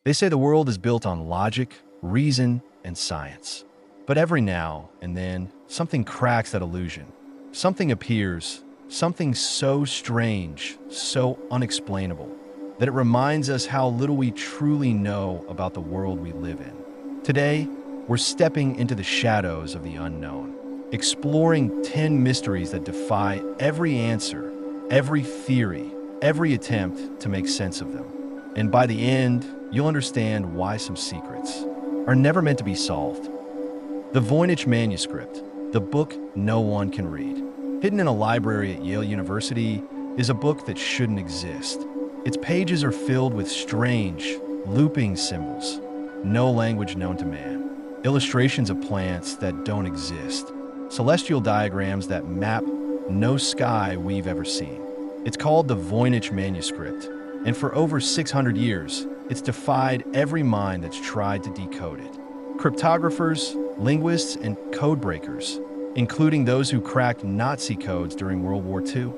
They say the world is built on logic, reason, and science. But every now and then, something cracks that illusion. Something appears, something so strange, so unexplainable, that it reminds us how little we truly know about the world we live in. Today, we're stepping into the shadows of the unknown, exploring 10 mysteries that defy every answer, every theory, every attempt to make sense of them. And by the end, you'll understand why some secrets are never meant to be solved. The Voynich Manuscript, the book no one can read, hidden in a library at Yale University, is a book that shouldn't exist. Its pages are filled with strange, looping symbols, no language known to man, illustrations of plants that don't exist, celestial diagrams that map no sky we've ever seen. It's called the Voynich Manuscript, and for over 600 years, it's defied every mind that's tried to decode it. Cryptographers, linguists, and codebreakers, including those who cracked Nazi codes during World War II,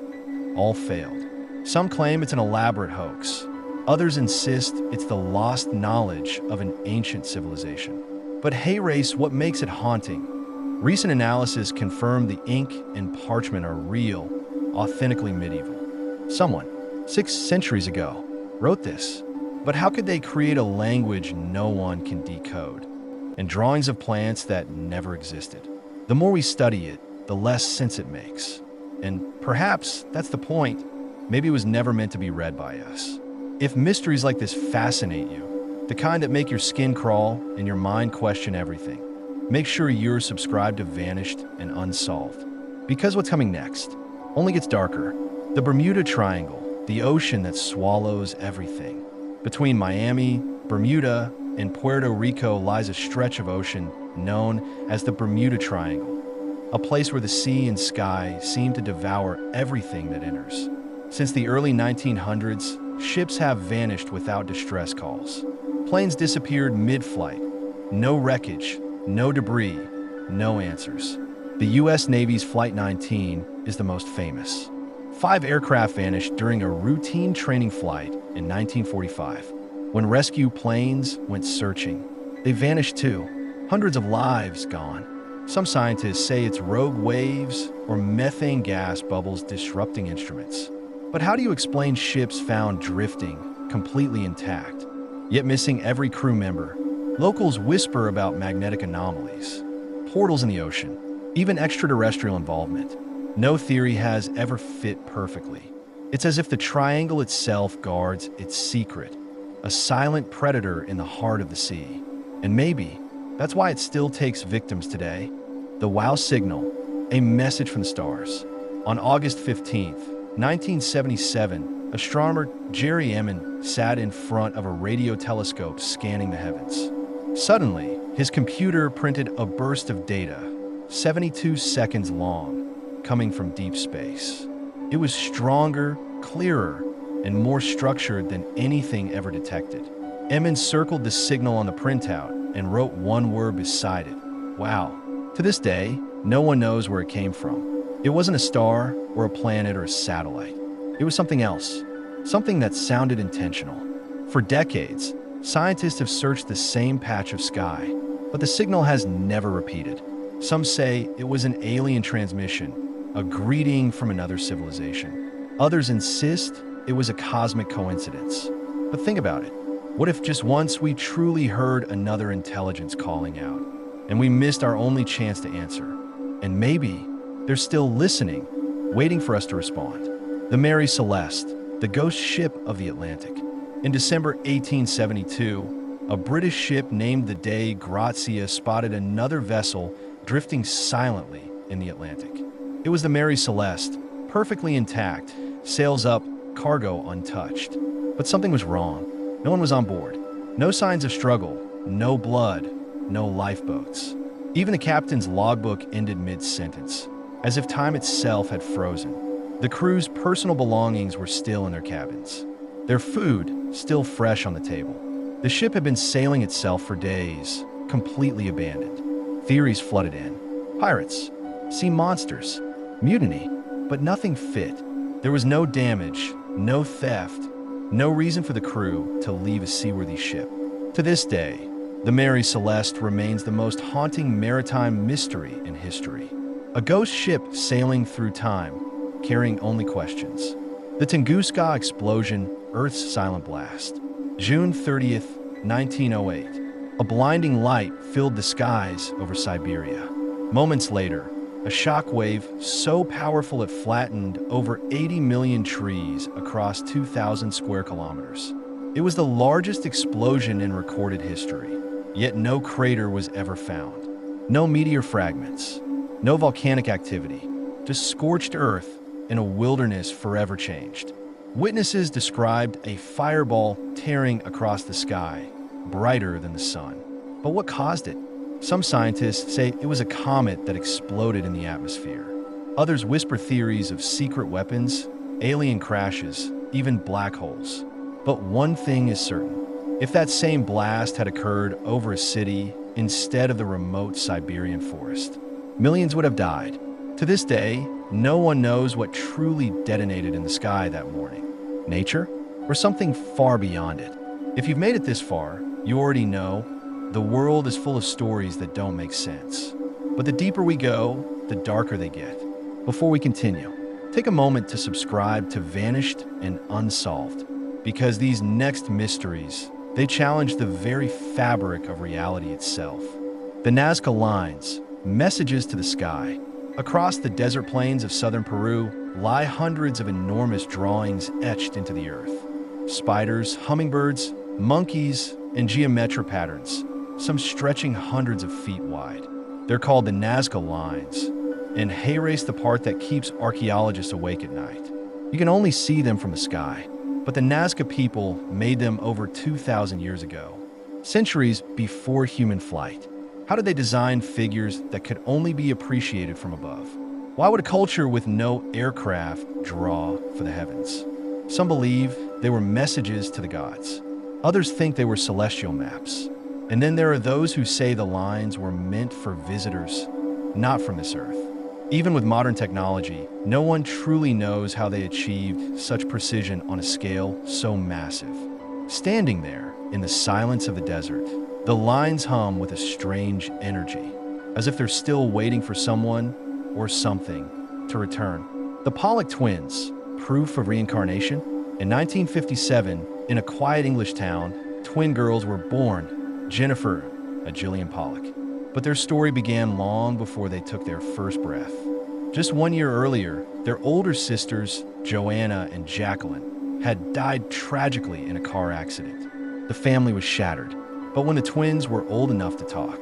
all failed. Some claim it's an elaborate hoax. Others insist it's the lost knowledge of an ancient civilization. But hey race, what makes it haunting? Recent analysis confirmed the ink and parchment are real, authentically medieval. Someone, 6 centuries ago, wrote this. But how could they create a language no one can decode? And drawings of plants that never existed. The more we study it, the less sense it makes. And perhaps that's the point. Maybe it was never meant to be read by us. If mysteries like this fascinate you, the kind that make your skin crawl and your mind question everything, make sure you're subscribed to Vanished and Unsolved. Because what's coming next only gets darker. The Bermuda Triangle, the ocean that swallows everything. Between Miami, Bermuda, and Puerto Rico lies a stretch of ocean known as the Bermuda Triangle, a place where the sea and sky seem to devour everything that enters. Since the early 1900s, ships have vanished without distress calls. Planes disappeared mid-flight. No wreckage, no debris, no answers. The U.S. Navy's Flight 19 is the most famous. 5 aircraft vanished during a routine training flight in 1945. When rescue planes went searching, they vanished too. Hundreds of lives gone. Some scientists say it's rogue waves or methane gas bubbles disrupting instruments. But how do you explain ships found drifting, completely intact, yet missing every crew member? Locals whisper about magnetic anomalies, portals in the ocean, even extraterrestrial involvement. No theory has ever fit perfectly. It's as if the triangle itself guards its secret, a silent predator in the heart of the sea. And maybe that's why it still takes victims today. The WOW signal, a message from the stars. On August 15th, 1977, astronomer Jerry Emmon sat in front of a radio telescope scanning the heavens. Suddenly, his computer printed a burst of data, 72 seconds long, coming from deep space. It was stronger, clearer, and more structured than anything ever detected. Emmons circled the signal on the printout and wrote one word beside it: wow. To this day, no one knows where it came from. It wasn't a star or a planet or a satellite. It was something else, something that sounded intentional. For decades, scientists have searched the same patch of sky, but the signal has never repeated. Some say it was an alien transmission, a greeting from another civilization. Others insist it was a cosmic coincidence. But think about it. What if just once we truly heard another intelligence calling out, and we missed our only chance to answer? And maybe they're still listening, waiting for us to respond. The Mary Celeste, the ghost ship of the Atlantic. In December 1872, a British ship named the Dei Grazia spotted another vessel drifting silently in the Atlantic. It was the Mary Celeste, perfectly intact, sails up, cargo untouched. But something was wrong. No one was on board. No signs of struggle, no blood, no lifeboats. Even the captain's logbook ended mid-sentence, as if time itself had frozen. The crew's personal belongings were still in their cabins, their food still fresh on the table. The ship had been sailing itself for days, completely abandoned. Theories flooded in. Pirates, sea monsters, mutiny, but nothing fit. There was no damage, no theft, no reason for the crew to leave a seaworthy ship. To this day, the Mary Celeste remains the most haunting maritime mystery in history. A ghost ship sailing through time, carrying only questions. The Tunguska explosion, Earth's silent blast. June 30th, 1908. A blinding light filled the skies over Siberia. Moments later, a shock wave so powerful it flattened over 80 million trees across 2,000 square kilometers. It was the largest explosion in recorded history, yet no crater was ever found. No meteor fragments, no volcanic activity, just scorched earth in a wilderness forever changed. Witnesses described a fireball tearing across the sky, brighter than the sun. But what caused it? Some scientists say it was a comet that exploded in the atmosphere. Others whisper theories of secret weapons, alien crashes, even black holes. But one thing is certain. If that same blast had occurred over a city instead of the remote Siberian forest, millions would have died. To this day, no one knows what truly detonated in the sky that morning. Nature? Or something far beyond it? If you've made it this far, you already know the world is full of stories that don't make sense. But the deeper we go, the darker they get. Before we continue, take a moment to subscribe to Vanished and Unsolved, because these next mysteries, they challenge the very fabric of reality itself. The Nazca Lines, messages to the sky. Across the desert plains of southern Peru lie hundreds of enormous drawings etched into the earth. Spiders, hummingbirds, monkeys, and geometric patterns, some stretching hundreds of feet wide. They're called the Nazca Lines, and they erase the part that keeps archaeologists awake at night. You can only see them from the sky, but the Nazca people made them over 2,000 years ago, centuries before human flight. How did they design figures that could only be appreciated from above? Why would a culture with no aircraft draw for the heavens? Some believe they were messages to the gods. Others think they were celestial maps. And then there are those who say the lines were meant for visitors, not from this earth. Even with modern technology, no one truly knows how they achieved such precision on a scale so massive. Standing there in the silence of the desert, the lines hum with a strange energy, as if they're still waiting for someone or something to return. The Pollock twins, proof of reincarnation? In 1957, in a quiet English town, twin girls were born, Jennifer and Gillian Pollock. But their story began long before they took their first breath. Just 1 year earlier, their older sisters, Joanna and Jacqueline, had died tragically in a car accident. The family was shattered. But when the twins were old enough to talk,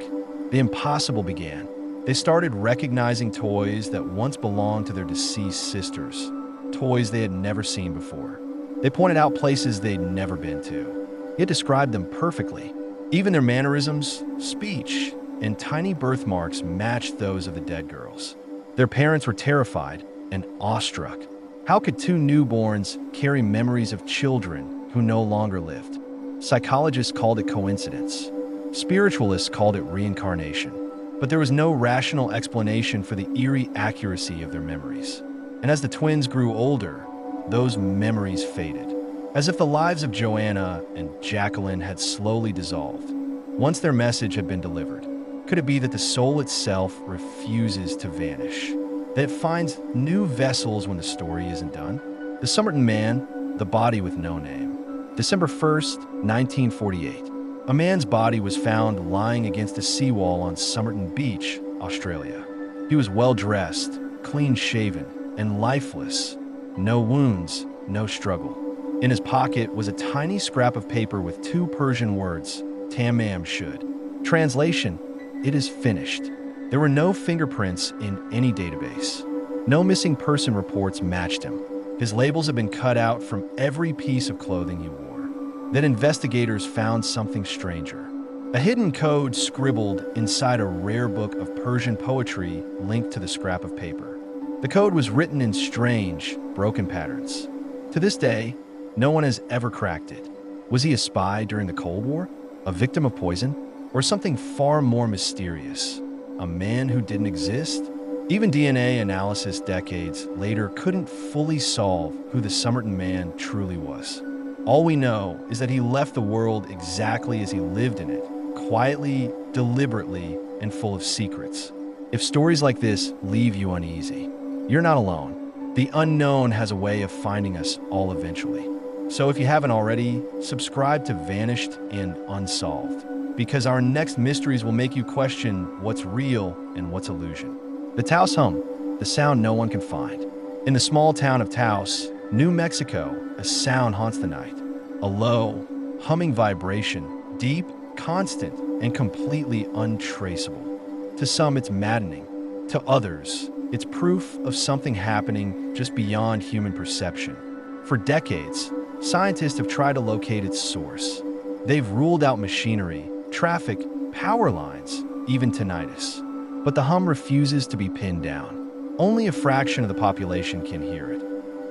the impossible began. They started recognizing toys that once belonged to their deceased sisters, toys they had never seen before. They pointed out places they'd never been to. It described them perfectly. Even their mannerisms, speech, and tiny birthmarks matched those of the dead girls. Their parents were terrified and awestruck. How could two newborns carry memories of children who no longer lived? Psychologists called it coincidence. Spiritualists called it reincarnation. But there was no rational explanation for the eerie accuracy of their memories. And as the twins grew older, those memories faded, as if the lives of Joanna and Jacqueline had slowly dissolved. Once their message had been delivered, could it be that the soul itself refuses to vanish? That it finds new vessels when the story isn't done? The Somerton Man, the body with no name. December 1st, 1948. A man's body was found lying against a seawall on Somerton Beach, Australia. He was well-dressed, clean-shaven, and lifeless. No wounds, no struggle. In his pocket was a tiny scrap of paper with 2 Persian words, Tamam Shud. Translation, it is finished. There were no fingerprints in any database. No missing person reports matched him. His labels had been cut out from every piece of clothing he wore. Then investigators found something stranger. A hidden code scribbled inside a rare book of Persian poetry linked to the scrap of paper. The code was written in strange, broken patterns. To this day, no one has ever cracked it. Was he a spy during the Cold War? A victim of poison? Or something far more mysterious? A man who didn't exist? Even DNA analysis decades later couldn't fully solve who the Somerton Man truly was. All we know is that he left the world exactly as he lived in it, quietly, deliberately, and full of secrets. If stories like this leave you uneasy, you're not alone. The unknown has a way of finding us all eventually. So if you haven't already, subscribe to Vanished and Unsolved, because our next mysteries will make you question what's real and what's illusion. The Taos hum, the sound no one can find. In the small town of Taos, New Mexico, a sound haunts the night. A low, humming vibration, deep, constant, and completely untraceable. To some, it's maddening. To others, it's proof of something happening just beyond human perception. For decades, scientists have tried to locate its source. They've ruled out machinery, traffic, power lines, even tinnitus. But the hum refuses to be pinned down. Only a fraction of the population can hear it.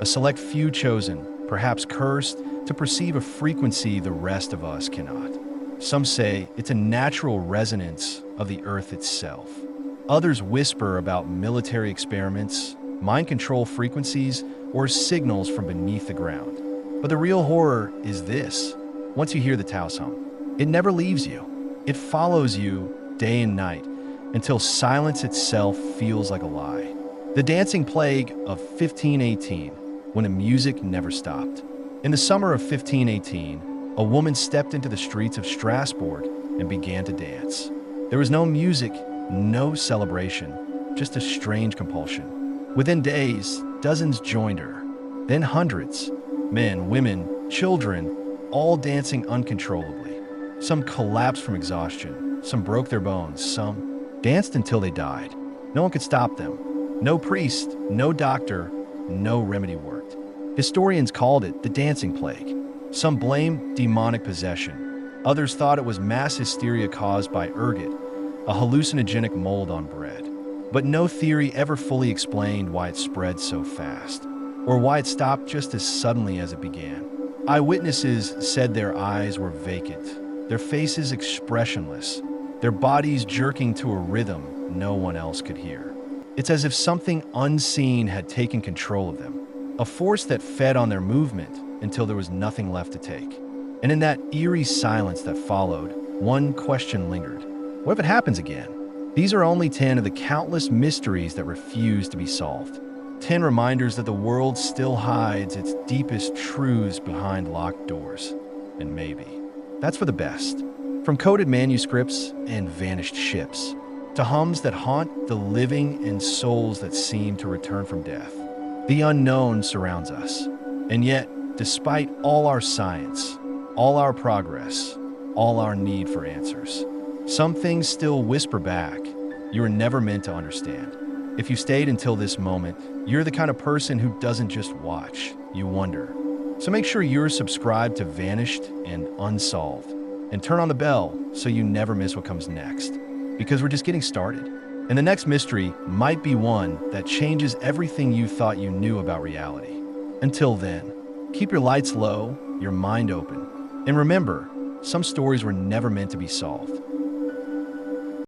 A select few chosen, perhaps cursed, to perceive a frequency the rest of us cannot. Some say it's a natural resonance of the earth itself. Others whisper about military experiments, mind control frequencies, or signals from beneath the ground. But the real horror is this. Once you hear the Taos hum, it never leaves you. It follows you day and night until silence itself feels like a lie. The dancing plague of 1518, when the music never stopped. In the summer of 1518, a woman stepped into the streets of Strasbourg and began to dance. There was no music, no celebration, just a strange compulsion. Within days, dozens joined her, then hundreds, men, women, children, all dancing uncontrollably. Some collapsed from exhaustion, some broke their bones, some danced until they died. No one could stop them. No priest, no doctor, no remedy worked. Historians called it the dancing plague. Some blamed demonic possession. Others thought it was mass hysteria caused by ergot, a hallucinogenic mold on bread. But no theory ever fully explained why it spread so fast, or why it stopped just as suddenly as it began. Eyewitnesses said their eyes were vacant, their faces expressionless, their bodies jerking to a rhythm no one else could hear. It's as if something unseen had taken control of them, a force that fed on their movement until there was nothing left to take. And in that eerie silence that followed, one question lingered. What if it happens again? These are only 10 of the countless mysteries that refuse to be solved. 10 reminders that the world still hides its deepest truths behind locked doors. And maybe that's for the best. From coded manuscripts and vanished ships, to hums that haunt the living and souls that seem to return from death. The unknown surrounds us. And yet, despite all our science, all our progress, all our need for answers, some things still whisper back, you were never meant to understand. If you stayed until this moment, you're the kind of person who doesn't just watch, you wonder. So make sure you're subscribed to Vanished and Unsolved, and turn on the bell so you never miss what comes next. Because we're just getting started. And the next mystery might be one that changes everything you thought you knew about reality. Until then, keep your lights low, your mind open, and remember, some stories were never meant to be solved.